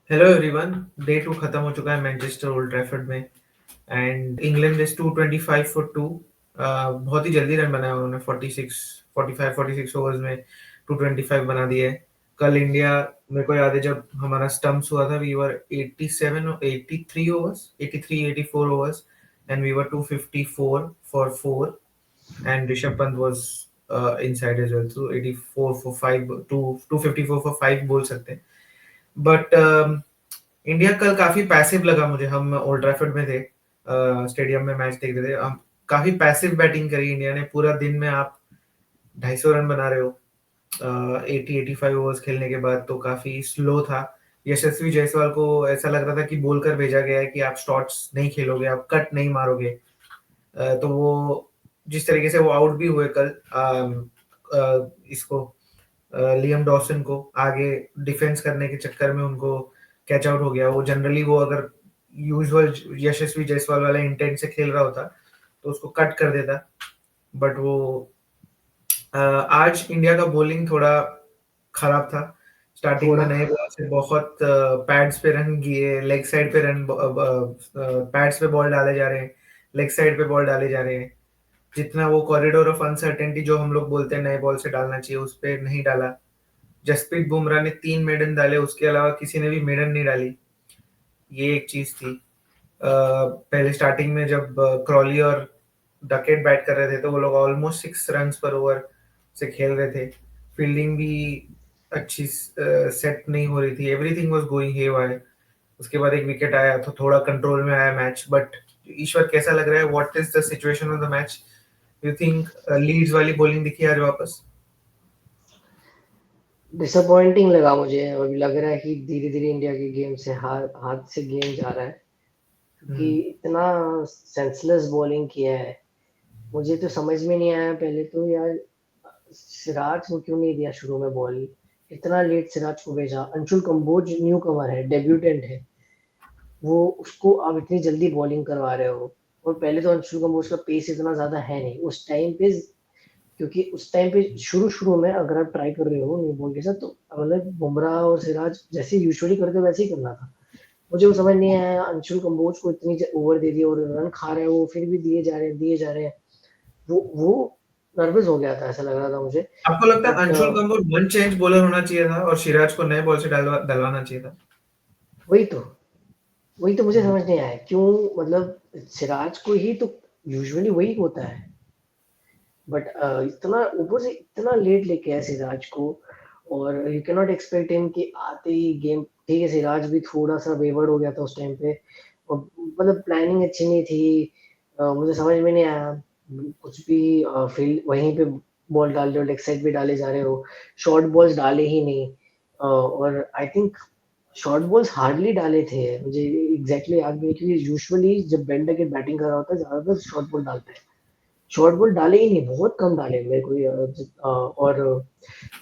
Hello everyone. Day 2 खत्म हो चुका है मैनचेस्टर ओल्ड ट्रैफर्ड में एंड इंग्लैंड इज 225 फॉर 2। बहुत ही जल्दी रन बनाया उन्होंने। 46 ओवर्स में 225 बना दिए। कल इंडिया, मेरे को याद है जब हमारा स्टम्प्स हुआ था, वी वर 87 और 83 overs, 83 84 overs and we were 254 for 4 and Rishabh Pant was inside as well, so 84 for 5, 254 for 5 बोल सकते हैं। बट इंडिया कल काफी पैसिव लगा मुझे। हम ओल्ड ट्रैफर्ड में थे, स्टेडियम में मैच देख रहे थे हम। काफी पैसिव बैटिंग करी इंडिया ने। पूरा दिन में आप 250 रन बना रहे हो 80-85 ओवर्स खेलने के बाद, तो काफी स्लो था। यशस्वी जायसवाल को ऐसा लग रहा था कि बोलकर भेजा गया है कि आप शॉट्स नहीं खेलोगे, आप कट नहीं मारोगे। तो वो जिस तरीके से वो आउट भी हुए कल, इसको लियम डॉसन को आगे डिफेंस करने के चक्कर में उनको कैच आउट हो गया। वो जनरली वो अगर यूजुअल यशस्वी जायसवाल वाला इंटेंट से खेल रहा होता तो उसको कट कर देता। बट वो आज इंडिया का बॉलिंग थोड़ा खराब था। स्टार्टिंग में थोड़ा नए बॉल से बहुत पैड्स पे रन किए, लेग साइड पे रन, पैड्स पे बॉल डाले जा रहे हैं, लेग साइड पे बॉल डाले जा रहे हैं। जितना वो कॉरिडोर ऑफ अनसर्टेनिटी जो हम लोग बोलते हैं नए बॉल से डालना चाहिए, उस पे नहीं डाला। जसप्रीत बुमराह ने 3 मेडन डाले, उसके अलावा किसी ने भी मेडन नहीं डाली। ये एक चीज थी। पहले स्टार्टिंग में जब क्रॉली और डकेट बैट कर रहे थे तो वो लोग ऑलमोस्ट 6 रन पर ओवर से खेल रहे थे। फील्डिंग भी अच्छी सेट नहीं हो रही थी। Everything was going haywire. उसके बाद एक विकेट आया तो थोड़ा कंट्रोल में आया मैच। बट ईश्वर, कैसा लग रहा है? What is the situation of the match? You think Leeds वाली बॉलिंग दिखी आज वापस? डिसअपॉइंटिंग लगा मुझे। अभी लग रहा है कि धीरे धीरे इंडिया के गेम से हाथ से गेम जा रहा है, क्योंकि हम्म। इतना सेंसलेस बॉलिंग किया है। मुझे तो समझ में नहीं आया पहले तो यार, सिराज को क्यों नहीं दिया शुरू में बॉल। इतना लेट सिराज को भेजा। अंशुल कंबोज न्यू कमर है, डेब्यूटेंट है, वो उसको आप इतनी जल्दी बॉलिंग करवा रहे हो। और पहले तो अंशुल कंबोज का पेस इतना ज्यादा है नहीं उस टाइम पे, क्योंकि उस टाइम पे शुरू शुरू में अगर आप ट्राई कर रहे हो न्यू बॉल के साथ, तो मतलब बुमराह और सिराज जैसे यूजुअली करते हो वैसे ही करना था। मुझे वो समझ नहीं आया, अंशुल कंबोज को इतनी ओवर दे दी और रन खा रहे हैं वो, फिर भी दिए जा रहे हैं। वो नर्वस हो गया था, ऐसा लग रहा था मुझे। आपको लगता है but Anshul Kamboj one change bowler होना चाहिए था और सिराज को नए बॉल से डलवाना चाहिए था? वही तो वही तो मुझे हम्म। समझ नहीं आया क्यों। मतलब सिराज को ही तो यूजुअली वही होता है, बट इतना ऊपर से इतना लेट लेके आया सिराज को। और you can not expect him कि आते ही गेम। ठीक है, सिराज भी थोड़ा सा वेवर्ड हो गया था उस टाइम पे, और मतलब प्लानिंग अच्छी नहीं थी। मुझे समझ में नहीं आया। कुछ भी फील्ड वहीं पे बॉल डाल रहे हो, लेग साइड पे डाले जा रहे हो, शॉर्ट बॉल्स डाले ही नहीं। और I think short balls hardly डाले थे। मुझे एग्जैक्टली याद नहीं, क्योंकि यूजुअली जब बेंडर के बैटिंग कर रहा होता है ज्यादातर शॉर्ट बॉल डालते हैं। शॉर्ट बॉल डाले ही नहीं, बहुत कम डाले मेरे को और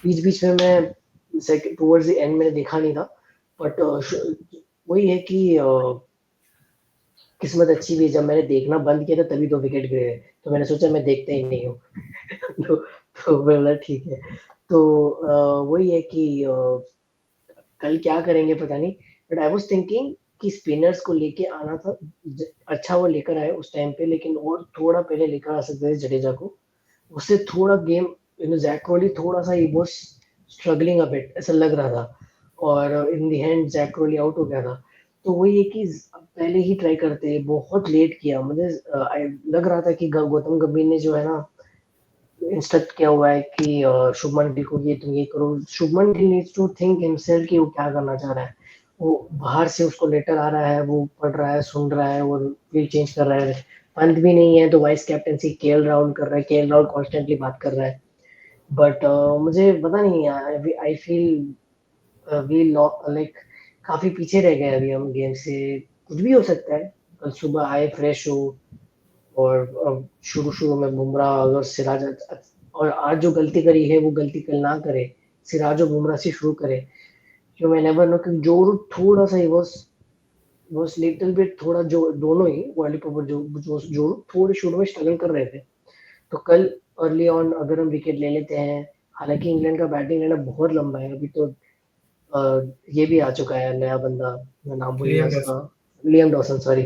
बीच बीच में मैं सेकंड टुवर्ड्स द एंड मैंने देखा नहीं था। बट वही है कि किस्मत अच्छी भी है, जब मैंने देखना बंद किया था तभी 2 विकेट गिरे। तो मैंने सोचा मैं देखता ही नहीं हूँ। तो मैं बोला ठीक है। तो वही है कि कल क्या करेंगे पता नहीं। बट आई वाज थिंकिंग कि स्पिनर्स को लेके आना था। अच्छा वो लेकर आए उस टाइम पे, लेकिन और थोड़ा पहले लेकर आ सकते थे जडेजा को। उससे थोड़ा गेम, जैक क्रोली थोड़ा सा ही बस स्ट्रगलिंग अ बिट ऐसा लग रहा था। और in the end Jack Crawley out हो गया था। तो वही है कि पहले ही ट्राई करते, बहुत लेट किया। मुझे लग रहा था कि गौतम गंभीर ने जो है ना इंस्ट्रक्ट किया हुआ है कि शुभमन गिल को ये तुम ये करो। Shubman Gill needs to think himself कि वो क्या करना चाह रहा है। वो बाहर से उसको लेटर आ रहा है, वो पढ़ रहा है, सुन रहा है और फील्ड चेंज कर रहा है। पंत भी नहीं है तो वाइस कैप्टनसी केएल राहुल कर रहा है, केएल राहुल कॉन्स्टेंटली बात कर रहा है। बट मुझे पता नहीं, आई फील वी लाइक काफी पीछे रह गए अभी हम गेम से। कुछ भी हो सकता है, कल सुबह आए फ्रेश हो। और शुरू शुरू में बुमराह अगर सिराज और आज जो गलती करी है वो गलती कल ना करे, सिराज और बुमराह से शुरू करे। क्यों मैं नेवर नो, क्योंकि जो रूट थोड़ा सा ही बस लिटिल बिट, थोड़ा जो दोनों ही वर्ल्ड कप जो थोड़े शुरू में स्ट्रगल कर रहे थे। तो कल अर्ली ऑन अगर हम विकेट ले लेते हैं, हालांकि इंग्लैंड का बैटिंग लाइनअप बहुत लंबा है अभी तो। ये भी आ चुका है नया बंदा, मैं नाम भूल गया लियम उसका, Dawson. Liam Dawson, sorry.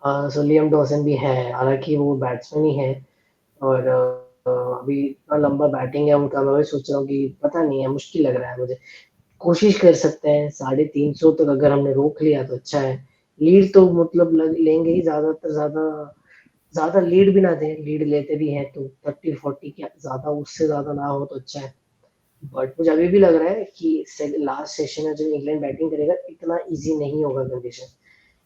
So Liam Dawson भी है, हालाँकि वो बैट्समैन ही है और अभी इतना लंबा बैटिंग है उनका, मैं वही सोच रहा हूँ कि पता नहीं है, मुश्किल लग रहा है मुझे। कोशिश कर सकते हैं 350 तक अगर हमने रोक लिया तो अच्छा है। लीड तो मतलब लग लेंगे ही, ज़्यादातर ज़्यादा ज़्यादा लीड भी ना दें, लीड लेते भी हैं तो 30-40 क्या ज़्यादा, उससे ज़्यादा ना हो तो अच्छा है। बट मुझे अभी भी लग रहा है कि लास्ट सेशन में जो इंग्लैंड बैटिंग करेगा इतना इजी नहीं होगा कंडीशन,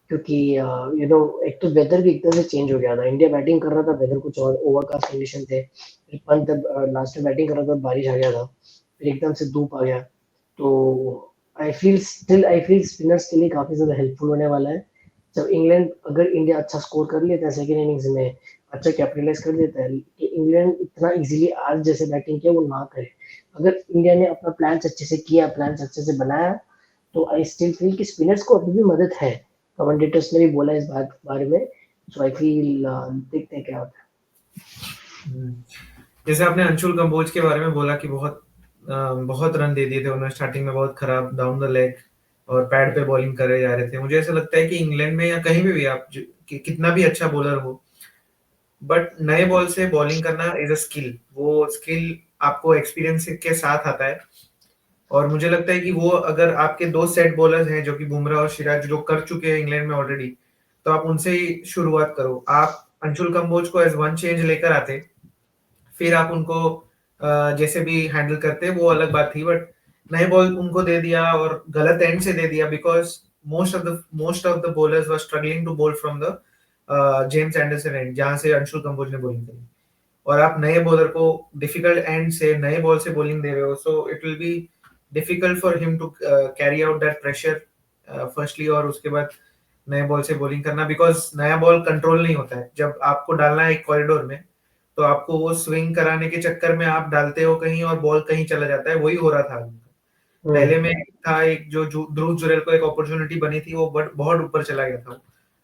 क्योंकि एक तो वेदर भी एकदम से चेंज हो गया था। इंडिया बैटिंग कर रहा था, वेदर कुछ और ओवरकास्ट कंडीशन थे, फिर पंत लास्ट में बैटिंग कर रहा था, बारिश आ गया था, फिर एकदम से धूप आ गया। तो आई फील स्पिनर्स के लिए काफी ज्यादा हेल्पफुल होने वाला है। जब इंग्लैंड, अगर इंडिया अच्छा स्कोर कर लेता है सेकेंड इनिंग्स में, अच्छा कैपिटलाइज कर लेता है कि इंग्लैंड इतना इजीली आज जैसे बैटिंग किया वो ना करे। अगर इंडिया ने अपना प्लान अच्छे से किया, प्लान अच्छे से बनाया, तो आई स्टिल फील कि स्पिनर्स को अभी भी मदद है। कमेंटेटर्स ने भी बोला इस बात बारे में, सो आई फील देखते हैं क्या होता हम्म। जैसे आपने अंशुल कंबोज के बारे में बोला कि बहुत रन दे दिए थे उन्होंने स्टार्टिंग में, बहुत खराब डाउन द लेग और पैड पे बॉलिंग करे जा रहे थे। मुझे ऐसा लगता है कि इंग्लैंड में या कहीं भी आप कितना भी अच्छा बॉलर हो, बट नए बॉल से बॉलिंग करना इज अ स्किल। वो स्किल आपको एक्सपीरियंस के साथ आता है। और मुझे लगता है कि वो अगर आपके दो सेट बॉलर्स हैं जो कि बुमराह और सिराज जो कर चुके हैं इंग्लैंड में ऑलरेडी, तो आप उनसे ही शुरुआत करो। आप अंशुल कंबोज को एज वन चेंज लेकर आते, फिर आप उनको जैसे भी हैंडल करते, वो अलग बात थी। बट नए बॉल उनको दे दिया और गलत एंड से दे दिया, because most of the bowlers were struggling to bowl from the James Anderson end, जहां से अंशुल कंबोज ने बॉलिंग करी। और आप नए बॉलर को डिफिकल्ट एंड से नए बॉल से बॉलिंग दे रहे हो, so it will be difficult for him to carry out that pressure firstly, और उसके बाद नए बॉल से बॉलिंग करना, बिकॉज नया बॉल कंट्रोल नहीं होता है। जब आपको डालना है एक कॉरिडोर में, तो आपको वो स्विंग कराने के चक्कर में आप डालते हो कहीं और बॉल कहीं चला जाता है। वही हो रहा था है। पहले में। था एक ध्रुव जुरैल को एक अपॉर्चुनिटी बनी थी, वो बहुत ऊपर चला गया था,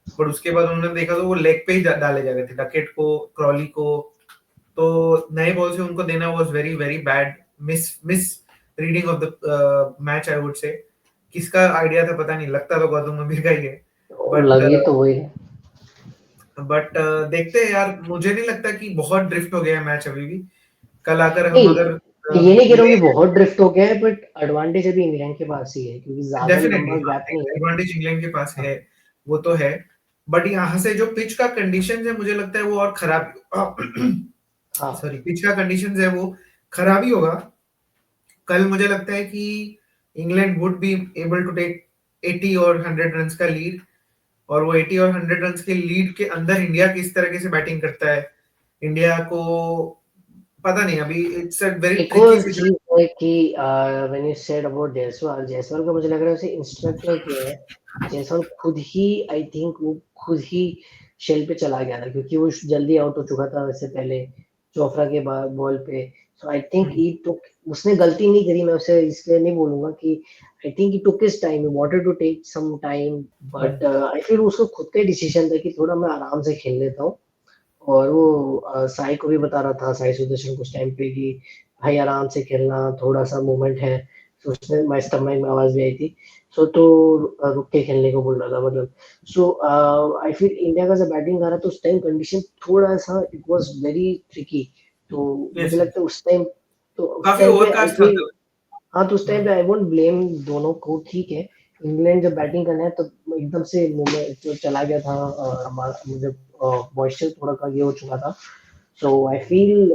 बट उसके बाद उन्होंने देखा तो वो लेग पे ही डाले जा रहे थे, डकेट को, क्रॉली को। तो नए बॉल से उनको देना was very very bad, miss miss reading of the match, I would say. किसका आइडिया था पता नहीं, लगता तो गौतम गंभीर का ही है। और बट लगे तो वही है। देखते हैं यार, मुझे नहीं लगता कि बहुत ड्रिफ्ट हो गया है मैच अभी भी। कल आकर हम नहीं, अगर ये नहीं कह रहा हूँ ले, कि बहुत ड्रिफ्ट हो गया है, बट एडवांटेज अभी इंग्लैंड के पास ही है, क्योंकि ज्यादा डेफिनेटली लंबा हाँ, गैप नहीं है। एडवांटेज इंग्लैंड के पास हाँ। है, वो तो है। बट यहाँ से जो पिच का कंडीशन है, मुझे लगता है वो और खराब हाँ। सॉरी, पिच का कंडीशन है वो खराब ही होगा। कल मुझे लगता है कि England would be able to take 80 और 100 रन का लीड। और वो 80 और 100 रन के लीड के अंदर इंडिया किस तरीके से बैटिंग करता है, इंडिया को पता नहीं अभी। इट्स अ वेरी एक ट्रिकी और चीज सिचुएशन। है कि when you said about Jaiswal, Jaiswal का मुझे लग रहा है उसे इंस्ट्रक्ट नहीं किया है। जायसवाल खुद ही, आई थिंक वो खुद ही शेल पे चला गया था, क्योंकि वो जल्दी आउट हो चुका था वैसे पहले जोफ्रा के बॉल पे। सो आई थिंक ही टुक, उसने गलती नहीं करी, मैं उसे इसलिए नहीं बोलूंगा कि, I think he took his time, he wanted to take some time. But I feel उसको खुद का डिसीजन था कि थोड़ा मैं आराम से खेल लेता हूँ। और वो साई को भी बता रहा था, साई सुदर्शन कुछ टाइम पे, कि भाई आराम से खेलना, थोड़ा सा मूवमेंट है। तो उसने माइक में आवाज भी आई थी। सो तो रुक के खेलने को बोल रहा था, मतलब। सो आई फील इंडिया का जब बैटिंग कर रहा था उस टाइम कंडीशन थोड़ा सा इट वाज वेरी ट्रिकी। तो मुझे यस, लगता है उस काफी टाइम पे आई ओवरकास्ट था फील, कल। हाँ, तो उस टाइम पे आई वोंट ब्लेम दोनों को, ठीक है। इंग्लैंड जब बैटिंग करना है तो एकदम से मूवमेंट जो चला गया था, हमारा मुझे मॉइस्चर थोड़ा का ये हो चुका था। सो आई फील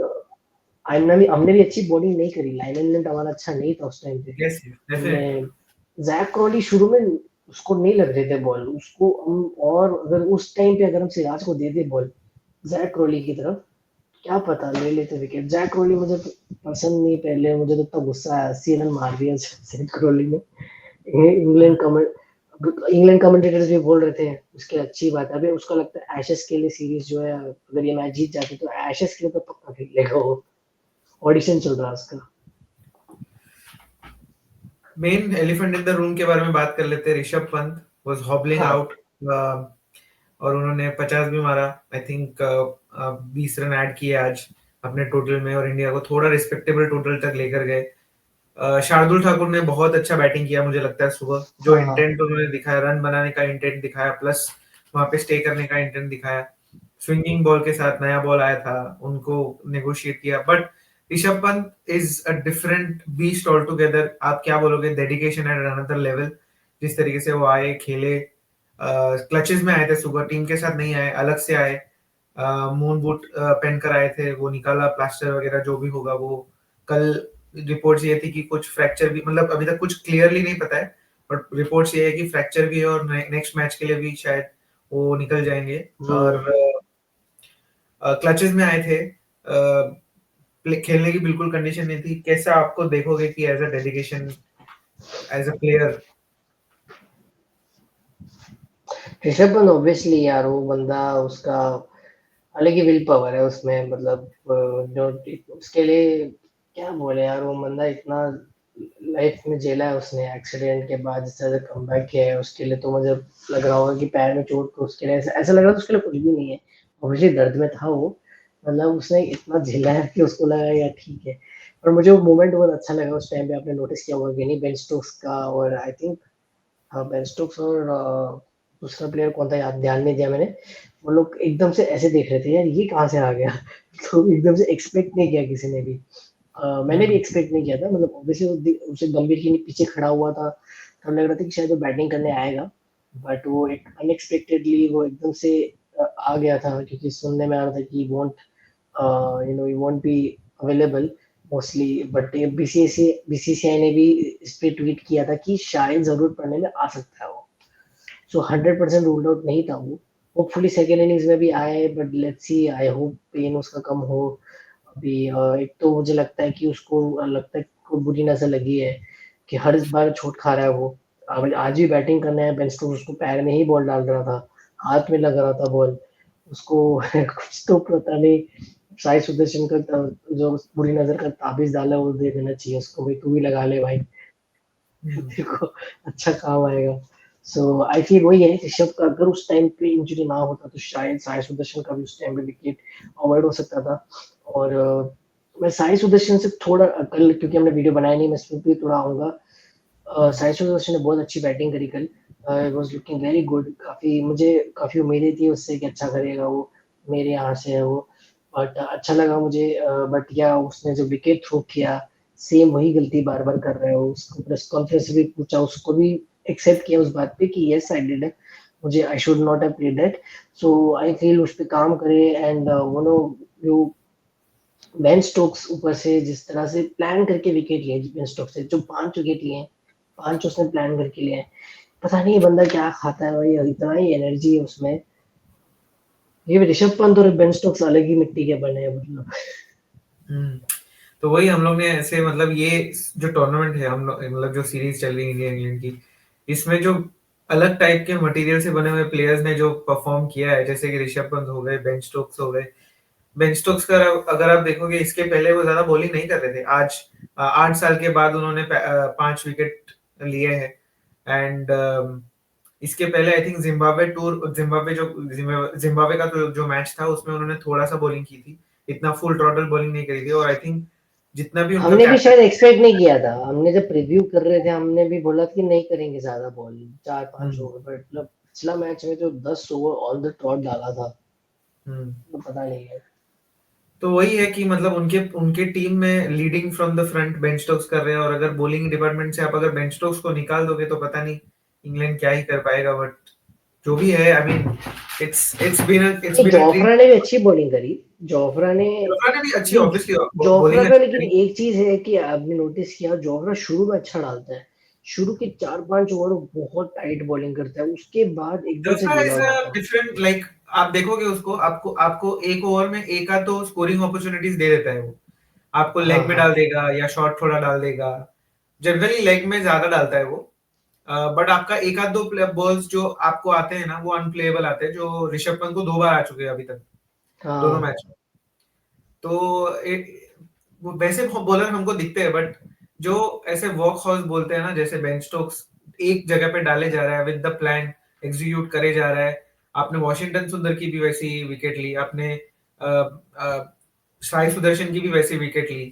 हमने भी अच्छी बॉलिंग नहीं करी, लाइन एलिमेंट हमारा अच्छा नहीं था उस टाइम पे। यस, हमने डेफिनेटली। जैक क्रॉली शुरू में उसको नहीं लग रहे थे बॉल उसको हम, और अगर उस टाइम पे अगर हम सिराज को दे दे बॉल जैक क्रॉली की तरफ, क्या पता ले लेते विकेट। जैक क्रोली मुझे पसंद नहीं, पहले मुझे तो इतना गुस्सा आया, 80 रन मार दिया जैक क्रोली ने। इंग्लैंड कमेंट इंग्लैंड कमेंटेटर्स भी बोल रहे थे उसकी अच्छी बात है। अभी उसका लगता है एशेस के लिए सीरीज जो है, अगर ये मैच जीत जाते तो एशेस के लिए तो पक्का खेल लेगा वो। ऑडिशन चल रहा है उसका। Main elephant in the room के बारे में बात कर लेते हैं। ऋषभ पंत वाज हॉबलिंग हाँ। आउट, और उन्होंने 50 भी मारा। आई थिंक 20 रन ऐड किए आज अपने टोटल में, और इंडिया को थोड़ा रिस्पेक्टेबल टोटल तक लेकर गए। शार्दुल ठाकुर ने बहुत अच्छा बैटिंग किया मुझे लगता है सुबह, जो हाँ हाँ। इंटेंट उन्होंने दिखाया, रन बनाने का इंटेंट दिखाया, प्लस वहां पे स्टे करने का इंटेंट दिखाया। स्विंगिंग बॉल के साथ नया बॉल आया था, उनको नेगोशिएट किया। But Rishabh Pant is a different beast all together. आप क्या बोलोगे, डेडिकेशन एट अनदर लेवल। जिस तरीके से वो आए, खेले, क्लचेस में आए थे सुबह, टीम के साथ नहीं आए, अलग से आए, मून बूट पहन कर आए थे, वो निकाला, प्लास्टर वगैरह जो भी होगा वो। कल रिपोर्ट्स ये थी कि कुछ फ्रैक्चर भी, मतलब अभी तक कुछ क्लियरली नहीं पता है, बट रिपोर्ट्स ये है कि फ्रैक्चर भी है और नेक्स्ट मैच के लिए भी शायद वो निकल जाएंगे। और हम्म। क्लचेस में आए थे, खेलने की बिल्कुल कंडीशन नहीं थी। कैसा आपको देखोगे कि as a dedication, as a player? Rishabh Pant obviously यार, वो बंदा, उसका अलग ही विल पावर है उसमें, मतलब जो उसके लिए क्या बोले यार, वो बंदा इतना लाइफ में झेला है उसने, एक्सीडेंट के बाद जिस तरह से कमबैक किया है, उसके लिए तो मुझे लग रहा होगा कि पैर में चोट, तो उसके लिए ऐसा लग रहा था उसके लिए कुछ भी नहीं है। ऑब्वियसली दर्द में था वो, मतलब उसने इतना झेला है कि उसको लगा यार ठीक है। और मुझे वो मोमेंट बहुत अच्छा लगा उस टाइम पे, आपने नोटिस किया होगा कि नहीं, बेन स्टोक्स का, और आई थिंक हाँ बेन स्टोक्स और दूसरा प्लेयर कौन था याद ध्यान नहीं दिया मैंने। वो लोग एकदम से ऐसे देख रहे थे यार ये कहाँ से आ गया तो एकदम से एक्सपेक्ट नहीं किया किसी ने भी। मैंने भी हम्म। एक्सपेक्ट नहीं किया था, मतलब ऑब्वियसली उसे गंभीर के पीछे खड़ा हुआ था, तब लग रहा था कि शायद वो बैटिंग करने आएगा। बट वो एक अनएक्सपेक्टेडली वो एकदम से आ गया था, क्योंकि सुनने में आ रहा था कि won't he won't be available mostly. But BCCI ने भी इस पे ट्वीट किया था कि शायद जरूरत पड़ने में आ सकता है वो। सो 100% रूल्ड आउट नहीं था वो। होपफुली सेकेंड इनिंग्स में भी आए, but let's see, I hope pain उसका कम हो अभी। एक तो मुझे लगता है कि उसको लगता है कि कोई बुरी नजर लगी है कि हर इस बार चोट खा रहा है वो। अब आज भी बैटिंग करना है, बेन स्टोक्स उसको पैर में ही बॉल डाल रहा था, हाथ में लग रहा था बॉल उसको कुछ तो पता नहीं। साई सुदर्शन का जो बुरी नजर का ताबीज डाला है, वो दे देना चाहिए उसको, भाई तू भी लगा ले भाई हम्म। तेरे को अच्छा काम आएगा। सो आई फील वही है, ऋषभ का अगर उस टाइम पे इंजरी ना होता तो शायद साई सुदर्शन का भी उस टाइम पे विकेट अवॉइड हो सकता था। और मैं साई सुदर्शन से थोड़ा कल, क्योंकि हमने वीडियो बनाया नहीं, मैं इसमें भी थोड़ा आऊंगा। हम्म। साई सुदर्शन ने बहुत अच्छी बैटिंग करी कल, वाज लुकिंग वेरी गुड। काफी मुझे काफी उम्मीदें थी उससे कि अच्छा करेगा वो, मेरे यहाँ से है वो। बट अच्छा लगा मुझे। बट या उसने जो विकेट थ्रो किया, सेम वही गलती बार बार कर रहे हो। उसको प्रेस कॉन्फ्रेंस भी पूछा, उसको भी एक्सेप्ट किया उस बात पे कि यस आई डिड, मुझे I should not have played that. So I feel उस पे काम करे। एंड वो नो जो बेन स्टोक्स ऊपर से जिस तरह से प्लान करके विकेट लिए, बेन स्टोक्स से जो 5 विकेट लिए हैं, 5 उसने प्लान करके लिए हैं। पता नहीं ये बंदा क्या खाता है भाई, इतना ही एनर्जी है उसमें। ये ऋषभ पंत और बेन स्टोक्स अलग ही मिट्टी के बने हैं मतलब। हम्म। तो वही हम लोग ने ऐसे, मतलब ये जो टूर्नामेंट है, हम लोग मतलब जो सीरीज चल रही है इंडिया इंग्लैंड की, इसमें जो अलग टाइप के मटेरियल से बने हुए प्लेयर्स ने जो परफॉर्म किया है, जैसे कि ऋषभ पंत हो गए, बेन स्टोक्स हो गए। बेन स्टोक्स का अगर आप देखोगे, इसके पहले वो ज्यादा बॉलिंग नहीं कर रहे थे। आज 8 साल के बाद उन्होंने 5 विकेट लिए हैं। एंड इसके पहले आई थिंक जिम्बाब्वे का जो मैच था, उसमें उन्होंने थोड़ा सा बॉलिंग की थी, इतना फुल टोटल बॉलिंग नहीं करी थी। और आई थिंक जितना भी उनका हमने भी कैप्टन। शायद एक्सपेक्ट नहीं किया था, हमने जब प्रीव्यू कर रहे थे हमने भी बोला कि नहीं करेंगे ज्यादा बॉल, 4-5 ओवर, बट मतलब पिछला मैच में जो 10 ओवर ऑन द ट्रॉट डाला था, हम्म। तो पता नहीं है। तो वही है कि मतलब उनके उनके टीम में leading from the front Ben Stokes कर रहे हैं, और अगर बॉलिंग डिपार्टमेंट से आप अगर बेन स्टोक्स को निकाल दोगे तो पता नहीं इंग्लैंड क्या ही कर पाएगा। बट जो भी है, आई मीन, इट्स ये बीन अ ड्रीम। जोफ्रा ने भी अच्छी बॉलिंग करी। जोफ्रा ने जोफ्रा ने भी अच्छी, नहीं, ऑब्वियसली जोफ्रा बॉलिंग का अच्छी लेकिन करी। एक चीज है कि आपने नोटिस किया, जोफ्रा शुरू में अच्छा डालता है, शुरू के 4-5 ओवर बहुत टाइट बॉलिंग करता है, उसके बाद एकदम से जोफ्रा ढीला इज हो अ जाता है। डिफरेंट, लाइक आप देखोगे उसको, आपको आपको एक ओवर में एक आध तो स्कोरिंग अपॉर्चुनिटीज दे देता है वो। आपको हाँ लेग में हाँ। डाल देगा या शॉर्ट थोड़ा डाल देगा। जनरली लेग में ज्यादा डालता है वो। बट आपका एक आध दो बॉल्स जो आपको आते हैं ना, वो अनप्लेएबल आते हैं, जो ऋषभ पंत को 2 बार आ चुके हैं अभी तक, दोनों हाँ। मैच में। तो वो वैसे बॉलर हमको दिखते हैं, बट जो ऐसे वर्क हॉर्स बोलते हैं ना, जैसे बेन स्टोक्स, एक जगह पे डाले जा रहा है विद द प्लान, एग्जीक्यूट करे जा रहा है। आपने वॉशिंगटन सुंदर की भी वैसी विकेट ली, आपने साई सुदर्शन की भी वैसी विकेट ली,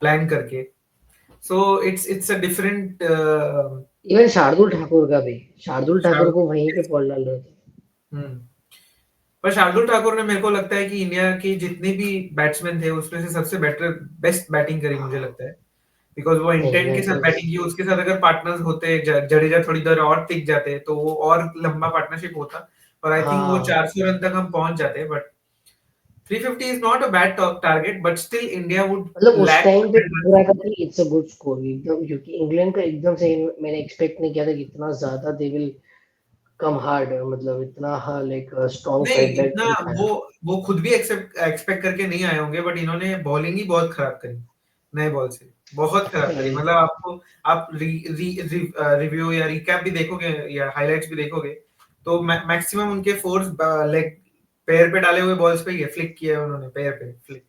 प्लान करके। So it's a different even Shardul Thakur का भी, शार्दुल ठाकुर को वहीं पे शार्दुल। बॉल डाल रहे थे। हम्म। पर शार्दुल ठाकुर ने, मेरे को लगता है कि इंडिया की जितने भी बैट्समैन थे उसमें से सबसे बेस्ट बैटिंग करी मुझे लगता है, बिकॉज वो नहीं इंटेंट के मैं साथ तो बैटिंग की। उसके साथ अगर पार्टनर्स होते, जडेजा थोड़ी देर और टिक जाते तो वो और लंबा पार्टनरशिप होता। पर आई थिंक वो हाँ 400 रन तक हम पहुंच जाते, but 350 is not a bad target, but still India would मतलब उस लैक टाइम पे 100 लग रन। रहा था कि इट्स अ गुड स्कोर एकदम, क्योंकि इंग्लैंड का एकदम से मैंने एक्सपेक्ट नहीं किया था कि इतना ज्यादा दे विल कम हार्ड, मतलब इतना लाइक स्ट्रॉन्ग नहीं, फाइट बैक इतना दिखाया। वो खुद भी एक्सपेक्ट करके नहीं आए होंगे, बट इन्होंने बॉलिंग ही बहुत खराब करी नए बॉल से, बहुत खराब करी। वही। मतलब आपको, आप रिव्यू या रिकैप भी देखोगे या हाइलाइट्स भी देखोगे, तो मैक्सिमम उनके फोर्स लेग, पैर पे डाले हुए बॉल्स पे ही है, फ्लिक किया है उन्होंने पैर पे फ्लिक,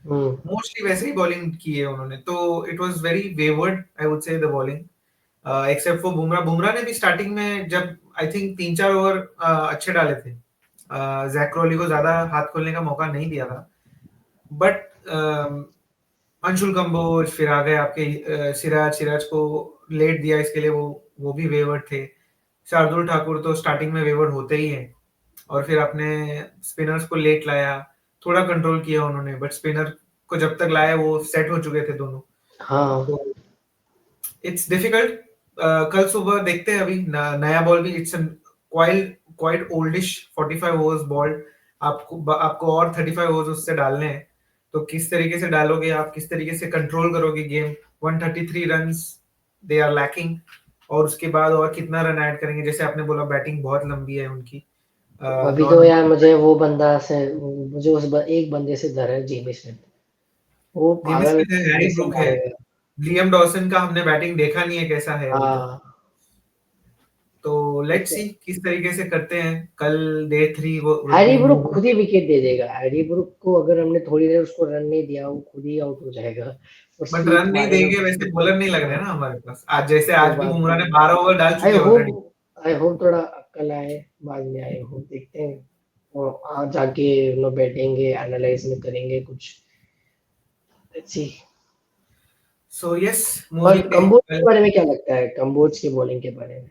हम्म। मोस्टली वैसे ही बॉलिंग की है उन्होंने। तो it was very wayward, I would say, the bowling, except for Bumrah. Bumrah ने भी स्टार्टिंग में जब आई थिंक 3-4 ओवर अच्छे डाले थे, जैक क्रोली को ज्यादा हाथ खोलने का मौका नहीं दिया था, बट अंशुल कंबोज, फिर आ गए आपके सिराज को लेट दिया, इसके लिए वो भी वेवर्ड थे। शार्दुल ठाकुर तो स्टार्टिंग में वेवर्ड होते ही हैं, और फिर अपने स्पिनर्स को लेट लाया, थोड़ा कंट्रोल किया उन्होंने, बट स्पिनर को जब तक लाया वो सेट हो चुके थे दोनों। हाँ तो इट्स डिफिकल्ट। कल सुबह देखते हैं, अभी नया बॉल भी, it's quite quite oldish 45 overs ball, आपको और 35 ओवर्स उससे डालने हैं। तो किस तरीके से डालोगे आप, किस तरीके से कंट्रोल करोगे game. 133 runs they are lacking, और उसके बाद और कितना रन ऐड करेंगे, जैसे आपने बोला बैटिंग बहुत लंबी है उनकी। अभी तो नॉन यार मुझे वो बंदा से, मुझे एक बंदे से डर है, जेमी स्मिथ। वो जिमी पागल स्मिथ है, हैरी तरीके से ब्रूक है, मारेगा। लियम डॉसन का हमने बैटिंग देखा नहीं है कैसा है अभी तक। हाँ तो लेट्स सी किस तरीके से करते हैं कल, डे 3 वो would Harry be Brook move. खुद ही विकेट दे देगा। हैरी ब्रूक को अगर हमने थोड़ी देर उसको रन नहीं दिया, वो खुद ही आउट हो जाएगा और बट स्पीड रन नहीं मारेगा देंगे, कुछ वैसे नहीं। बॉलर नहीं लग रहे हाँ, ना हमारे पास, आज जैसे वो आज भी बात बुमराह भी ने है। 12 ओवर डाल आई चुके ऑलरेडी। होप आई होप थोड़ा अक्ल आए बाद में, आए होप देखते हैं। और आज जाके बैठेंगे, एनालाइज में करेंगे कुछ। Let's see. सो यस, और मूविंग कंबोज के कल। बारे में क्या लगता है, कंबोज की बॉलिंग के बारे में?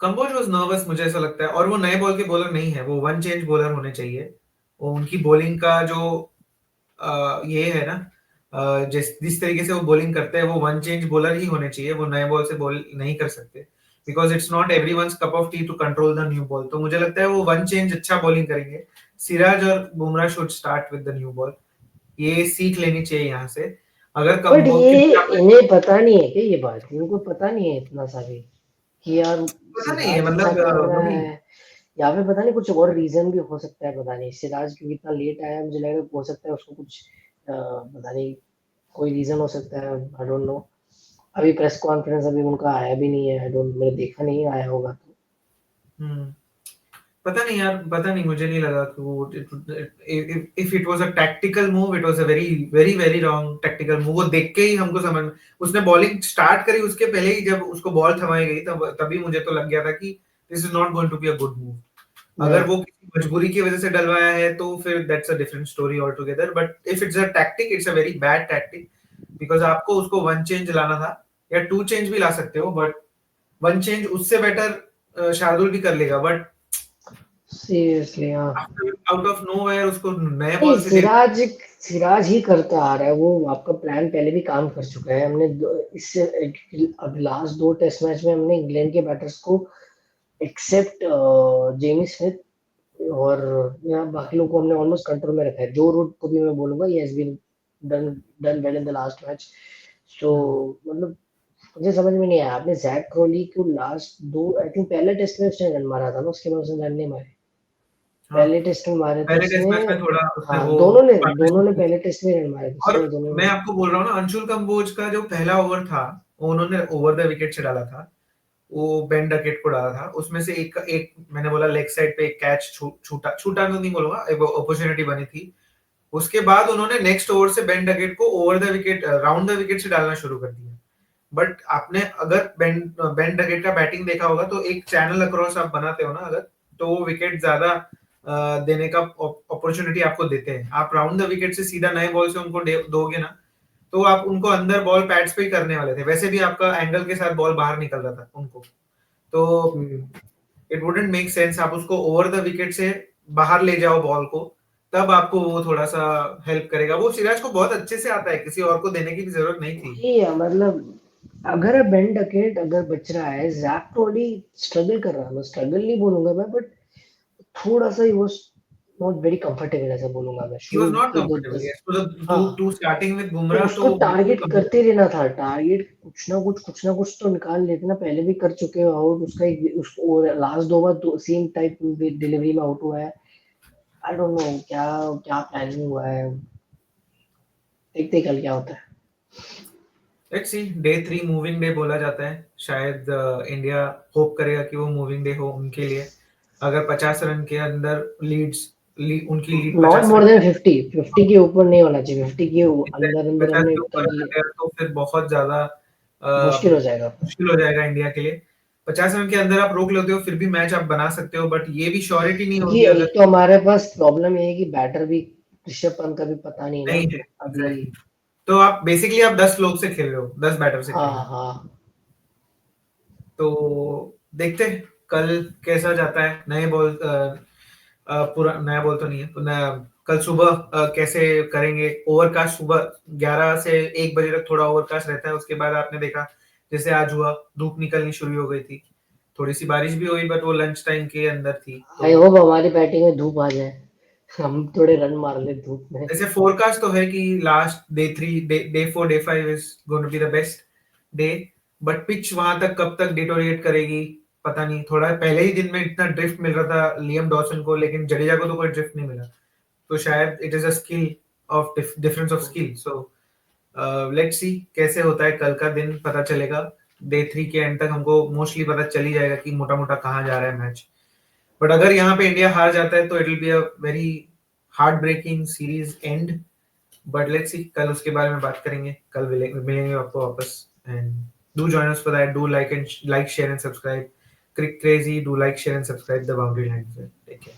कंबोज वाज नर्वस, मुझे ऐसा लगता है, और वो नए बॉल के बॉलर नहीं है, वो वन चेंज बॉलर होने चाहिए। वो उनकी बॉलिंग का जो ये है ना, जिस जिस तरीके से वो बॉलिंग करते हैं, वो वन चेंज बॉलर ही होने चाहिए, वो नए बॉल से बॉल नहीं कर सकते, because it's not everyone's cup of tea to control the new ball. तो मुझे लगता है वो वन चेंज अच्छा बॉलिंग करेंगे। सिराज और Bumrah should start with the new ball, ये सीख लेनी चाहिए यहाँ से। अगर बट कंबो, ये क्योंकि आपने, इन्हें पता नहीं है कि ये बात, इनको पता नहीं है इतना सा भी कि यार पता नहीं है, सिराज अच्छा मतलब कर रहा वही। है। या फिर पता नहीं कुछ और रीजन भी हो सकता है, पता नहीं सिराज क्यों इतना लेट आया, मुझे लग रहा है हो सकता है उसको कुछ पता नहीं, कोई रीजन हो सकता है, आई डोंट नो। अभी प्रेस कॉन्फ्रेंस अभी उनका आया भी नहीं है, आई डोंट, मैंने देखा नहीं आया होगा तो। हम्म, पता नहीं यार, पता नहीं, मुझे नहीं लगा कि वो, if it was a tactical move, it was a very very very wrong tactical move. वो देख के ही हमको समझ, उसने बॉलिंग स्टार्ट करी उसके पहले ही, जब उसको बॉल थमाई गई तब तभी मुझे तो लग गया था कि this is not going to be a good move. अगर नहीं वो किसी मजबूरी की वजह से डलवाया है तो फिर that's a different story all together, but if it's a tactic, it's a very bad tactic, because आपको उसको वन चेंज लाना था, या टू चेंज भी ला सकते हो, बट वन चेंज उससे बेटर शार्दुल भी कर लेगा, बट सीरियसली हाँ। आउट ऑफ नोवेयर उसको नए नहीं बॉल से दे। सिराज, सिराज ही करता आ रहा है वो, आपका प्लान पहले भी काम कर चुका है। हमने इससे अब लास्ट दो टेस्ट मैच में हमने इंग्लैंड के बैटर्स को एक्सेप्ट जेमी स्मिथ और यहाँ बाकी लोग को हमने ऑलमोस्ट कंट्रोल में रखा है। जो रूट को भी मैं बोलूंगा ये has been done done well in the last match. So hmm, मतलब मुझे समझ में नहीं आया, आपने जैक क्रोली को लास्ट दो, आई थिंक पहले टेस्ट में उसने रन मारा था ना, उसके बाद उसने रन नहीं मारे। हाँ, पहले टेस्ट में मारे थे पहले टेस्ट उसने। मैच में थोड़ा उसने हाँ वो दोनों ने पार्टनरशिप। पहले टेस्ट में रन मारे थे, और उसके बाद दोनों मैं ने। आपको बोल रहा हूँ ना, अंशुल कंबोज का जो पहला ओवर था, वो उन्होंने ओवर द विकेट से डाला था, वो बेन डकेट को डाला था, उसमें से एक एक मैंने बोला लेग साइड पे एक कैच छूटा छूटा तो नहीं बोलूंगा, एक अपॉर्चुनिटी बनी थी। उसके बाद उन्होंने नेक्स्ट ओवर से बेन डकेट को over the wicket, round the wicket से डालना शुरू कर दिया। बट आपने अगर बेन बेन डकेट का बैटिंग देखा होगा, तो एक चैनल अक्रॉस आप बनाते हो ना अगर, तो वो विकेट ज्यादा देने का अपॉर्चुनिटी आपको देते हैं। आप राउंड द विकेट से सीधा नए बॉल से उनको दोगे ना, तो आप उनको अंदर बॉल पैड्स पे ही करने वाले थे, वैसे भी आपका एंगल के साथ बॉल बाहर निकल रहा था उनको, तो इट वुडंट मेक सेंस आप उसको ओवर द विकेट से बाहर ले जाओ बॉल को, तब आपको वो थोड़ा सा हेल्प करेगा। वो सिराज को बहुत अच्छे से आता है, किसी और को देने की भी जरूरत नहीं थी। वही है, मतलब अगर बेन डकेट अगर बच रहा है, जैक टोडी स्ट्रगल कर रहा है, मैं स्ट्रगल नहीं बोलूंगा मैं, बट थोड़ा सा ही वो नॉट वेरी कंफर्टेबल ऐसा बोलूंगा मैं He was शुरू not के दो comfortable, दस। yes, हाँ, to starting with तो बुमराह उसको तो बिल्कुल टारगेट करते comfortable। रहना था, टारगेट कुछ ना कुछ तो निकाल लेते ना, पहले भी कर चुके हो आउट उसका एक उसको, लास्ट 2 बार तो सेम टाइप डिलीवरी में आउट हुआ है। आई डोंट नो क्या क्या प्लानिंग हुआ है, देखते हैं कल क्या होता है। Let's see, day 3 moving day बोला जाता है, शायद इंडिया होप करेगा कि वो मूविंग डे हो उनके लिए। अगर 50 रन के अंदर उनकी lead not 50 more run than 50 के ऊपर नहीं होना चाहिए, 50 के अंदर अंदर 50 हमने के ऊपर कर आ लिए, गया तो फिर बहुत ज्यादा मुश्किल हो जाएगा। मुश्किल हो जाएगा इंडिया के लिए। 50 रन के अंदर आप रोक लेते हो, फिर भी मैच आप बना सकते हो, बट ये भी श्योरिटी नहीं क्योंकि होगी एक अगर तो हमारे पास प्रॉब्लम ये है कि बैटर भी ऋषभ पंत का भी पता नहीं ना नहीं है। अभी। एग्जैक्टली, तो आप बेसिकली आप 10 लोग से खेल रहे हो, 10 बैटर से खेल हाँ रहे हो, हाँ, तो देखते हैं कल कैसा जाता है। नए बॉल पूरा नया बॉल तो नहीं है, तो नया कल सुबह कैसे करेंगे। ओवरकास्ट सुबह 11 से 1 बजे तक थोड़ा ओवरकास्ट रहता है, उसके बाद आपने देखा जैसे आज हुआ, धूप निकलनी शुरू हो गई थी, थोड़ी सी बारिश भी हुई, बट वो लंच टाइम के अंदर थी। आई तो होप हमारी बैटिंग में धूप आ जाए, हम थोड़े रन मार ले धूप में। जैसे फोरकास्ट तो है कि last day 4 day 5 is going to be the best day, but pitch वहां तक कब तक डिटोरिएट करेगी पता नहीं। थोड़ा पहले ही दिन में इतना ड्रिफ्ट मिल रहा था लियम डॉसन को, लेकिन जडेजा को तो कोई ड्रिफ्ट नहीं मिला, तो शायद it is a skill of difference of skill. So let's see कैसे होता है, कल का दिन पता चलेगा। डे 3 के एंड तक हमको मोस्टली पता चल ही जाएगा कि मोटा मोटा कहाँ जा रहा है मैच। बट अगर यहाँ पे इंडिया हार जाता है तो it will be a very heart breaking series end, but let's see कल उसके बारे में बात करेंगे। कल मिलेंगे आपको वापस, and do join us for that, do like share and subscribe. Cric crazy, do like share and subscribe the boundary line. Take care.